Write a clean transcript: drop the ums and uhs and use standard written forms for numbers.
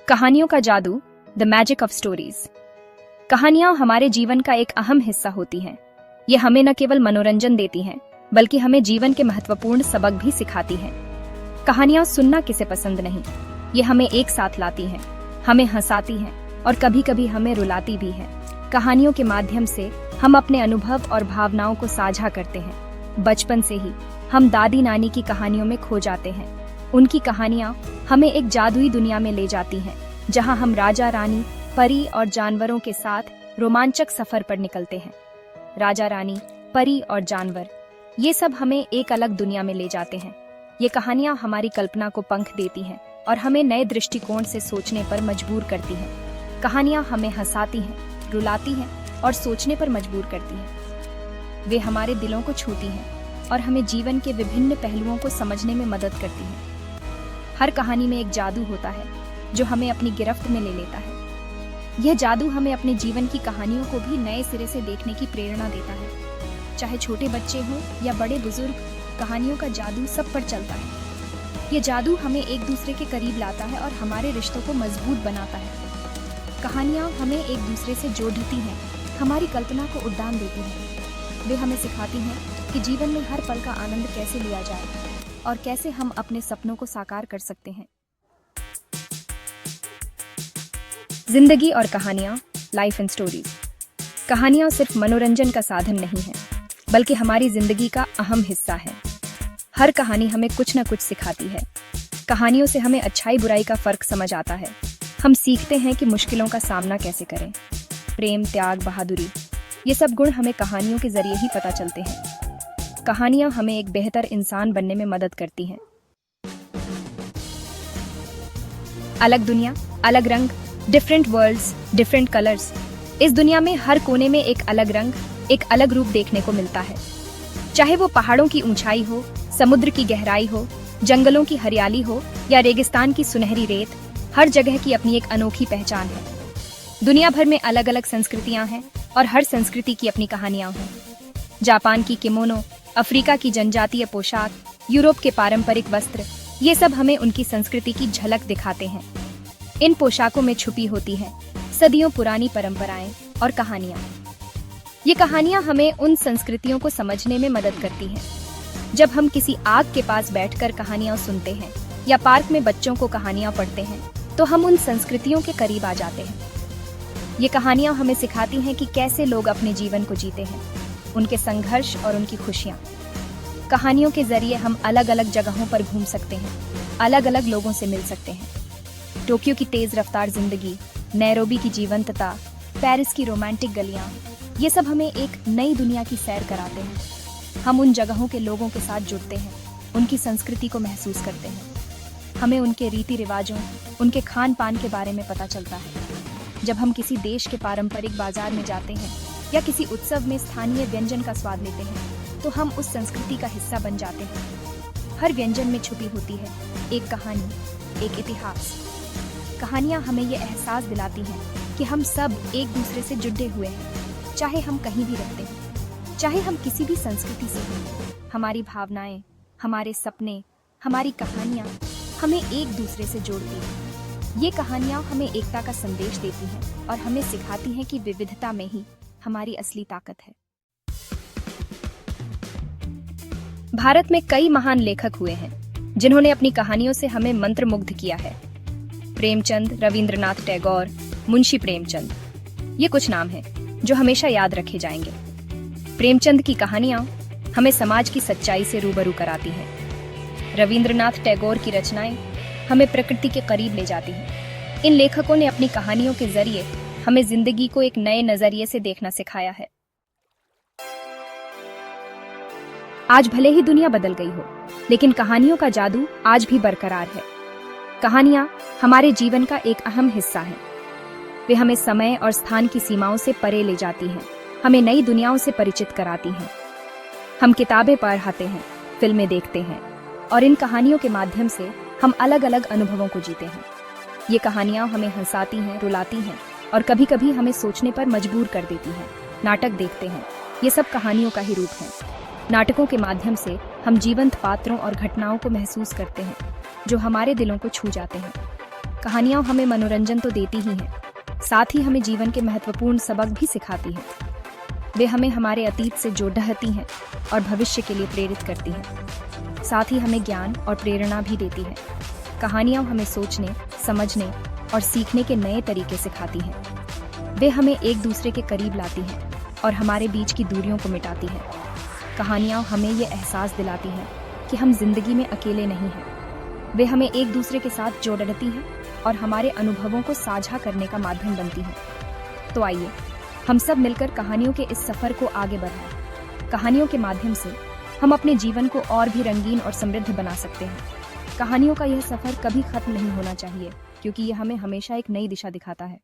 कहानियों का जादू, द मैजिक ऑफ स्टोरीज। कहानियां हमारे जीवन का एक अहम हिस्सा होती हैं। ये हमें न केवल मनोरंजन देती हैं, बल्कि हमें जीवन के महत्वपूर्ण सबक भी सिखाती हैं। कहानियां सुनना किसे पसंद नहीं, ये हमें एक साथ लाती हैं, हमें हंसाती हैं और कभी कभी हमें रुलाती भी हैं। कहानियों के माध्यम से हम अपने अनुभव और भावनाओं को साझा करते हैं। बचपन से ही हम दादी नानी की कहानियों में खो जाते हैं। उनकी कहानियां हमें एक जादुई दुनिया में ले जाती हैं, जहां हम राजा रानी, परी और जानवरों के साथ रोमांचक सफर पर निकलते हैं। राजा रानी, परी और जानवर, ये सब हमें एक अलग दुनिया में ले जाते हैं। ये कहानियां हमारी कल्पना को पंख देती हैं और हमें नए दृष्टिकोण से सोचने पर मजबूर करती हैं। कहानियां हमें हंसाती हैं, रुलाती हैं और सोचने पर मजबूर करती हैं। वे हमारे दिलों को छूती हैं और हमें जीवन के विभिन्न पहलुओं को समझने में मदद करती हैं। हर कहानी में एक जादू होता है जो हमें अपनी गिरफ्त में ले लेता है। यह जादू हमें अपने जीवन की कहानियों को भी नए सिरे से देखने की प्रेरणा देता है। चाहे छोटे बच्चे हों या बड़े बुजुर्ग, कहानियों का जादू सब पर चलता है। यह जादू हमें एक दूसरे के करीब लाता है और हमारे रिश्तों को मजबूत बनाता है। कहानियाँ हमें एक दूसरे से जोड़ती हैं, हमारी कल्पना को उड़ान देती हैं। वे हमें सिखाती हैं कि जीवन में हर पल का आनंद कैसे लिया जाए और कैसे हम अपने सपनों को साकार कर सकते हैं। जिंदगी और कहानियां, लाइफ एंड स्टोरीज। कहानियां सिर्फ मनोरंजन का साधन नहीं है, बल्कि हमारी जिंदगी का अहम हिस्सा है। हर कहानी हमें कुछ न कुछ सिखाती है। कहानियों से हमें अच्छाई बुराई का फर्क समझ आता है। हम सीखते हैं कि मुश्किलों का सामना कैसे करें। प्रेम, त्याग, बहादुरी, ये सब गुण हमें कहानियों के जरिए ही पता चलते हैं। कहानियां हमें एक बेहतर इंसान बनने में मदद करती हैं। अलग दुनिया, अलग रंग, डिफरेंट वर्ल्ड्स, डिफरेंट कलर्स। इस दुनिया में हर कोने में एक अलग रंग, एक अलग रूप देखने को मिलता है। चाहे वो पहाड़ों की ऊंचाई हो, समुद्र की गहराई हो, जंगलों की हरियाली हो या रेगिस्तान की सुनहरी रेत, हर जगह की अपनी एक अनोखी पहचान है। दुनिया भर में अलग अलग संस्कृतियां हैं और हर संस्कृति की अपनी कहानियां हैं। जापान की किमोनो, अफ्रीका की जनजातीय पोशाक, यूरोप के पारंपरिक वस्त्र, ये सब हमें उनकी संस्कृति की झलक दिखाते हैं। इन पोशाकों में छुपी होती हैं सदियों पुरानी परंपराएं और कहानियां। ये कहानियां हमें उन संस्कृतियों को समझने में मदद करती हैं। जब हम किसी आग के पास बैठकर कहानियां सुनते हैं या पार्क में बच्चों को कहानियां पढ़ते हैं, तो हम उन संस्कृतियों के करीब आ जाते हैं। ये कहानियां हमें सिखाती हैं कि कैसे लोग अपने जीवन को जीते हैं, उनके संघर्ष और उनकी खुशियां। कहानियों के जरिए हम अलग अलग जगहों पर घूम सकते हैं, अलग अलग लोगों से मिल सकते हैं। टोक्यो की तेज रफ्तार जिंदगी, नैरोबी की जीवंतता, पेरिस की रोमांटिक गलियां, ये सब हमें एक नई दुनिया की सैर कराते हैं। हम उन जगहों के लोगों के साथ जुड़ते हैं, उनकी संस्कृति को महसूस करते हैं। हमें उनके रीति रिवाजों, उनके खान पान के बारे में पता चलता है। जब हम किसी देश के पारंपरिक बाजार में जाते हैं या किसी उत्सव में स्थानीय व्यंजन का स्वाद लेते हैं, तो हम उस संस्कृति का हिस्सा बन जाते हैं। हर व्यंजन में छुपी होती है एक कहानी, एक इतिहास। कहानियां हमें ये एहसास दिलाती हैं कि हम सब एक दूसरे से जुड़े हुए हैं, चाहे हम कहीं भी रहते हैं, चाहे हम किसी भी संस्कृति से हैं। हमारी भावनाएं, हमारे सपने, हमारी कहानियां हमें एक दूसरे से जोड़ती हैं। ये कहानियां हमें एकता का संदेश देती हैं और हमें सिखाती हैं कि विविधता में ही हमारी असली ताकत है। भारत में कई महान लेखक हुए हैं जिन्होंने अपनी कहानियों से हमें मंत्रमुग्ध किया है। प्रेमचंद, रविंद्रनाथ टैगोर, मुंशी प्रेमचंद, ये कुछ नाम हैं जो हमेशा याद रखे जाएंगे। प्रेमचंद की कहानियां हमें समाज की सच्चाई से रूबरू कराती हैं। रविंद्रनाथ टैगोर की रचनाएं हमें प्रकृति के करीब ले जाती हैं। इन लेखकों ने अपनी कहानियों के जरिए हमें जिंदगी को एक नए नजरिए से देखना सिखाया है। आज भले ही दुनिया बदल गई हो, लेकिन कहानियों का जादू आज भी बरकरार है। कहानियां हमारे जीवन का एक अहम हिस्सा हैं। वे हमें समय और स्थान की सीमाओं से परे ले जाती हैं, हमें नई दुनियाओं से परिचित कराती हैं। हम किताबें पढ़ते हैं, फिल्में देखते हैं और इन कहानियों के माध्यम से हम अलग अलग अनुभवों को जीते हैं। ये कहानियां हमें हंसाती हैं, रुलाती हैं और कभी कभी हमें सोचने पर मजबूर कर देती हैं। नाटक देखते हैं, ये सब कहानियों का ही रूप है। नाटकों के माध्यम से हम जीवंत पात्रों और घटनाओं को महसूस करते हैं जो हमारे दिलों को छू जाते हैं। कहानियाँ हमें मनोरंजन तो देती ही हैं, साथ ही हमें जीवन के महत्वपूर्ण सबक भी सिखाती हैं। वे हमें हमारे अतीत से जोड़ती हैं और भविष्य के लिए प्रेरित करती हैं। साथ ही हमें ज्ञान और प्रेरणा भी देती हैं। कहानियाँ हमें सोचने, समझने और सीखने के नए तरीके सिखाती हैं। वे हमें एक दूसरे के करीब लाती हैं और हमारे बीच की दूरियों को मिटाती हैं। कहानियाँ हमें ये एहसास दिलाती हैं कि हम जिंदगी में अकेले नहीं हैं। वे हमें एक दूसरे के साथ जोड़ती हैं और हमारे अनुभवों को साझा करने का माध्यम बनती हैं। तो आइए हम सब मिलकर कहानियों के इस सफर को आगे बढ़ाएं। कहानियों के माध्यम से हम अपने जीवन को और भी रंगीन और समृद्ध बना सकते हैं। कहानियों का यह सफर कभी खत्म नहीं होना चाहिए, क्योंकि यह हमें हमेशा एक नई दिशा दिखाता है।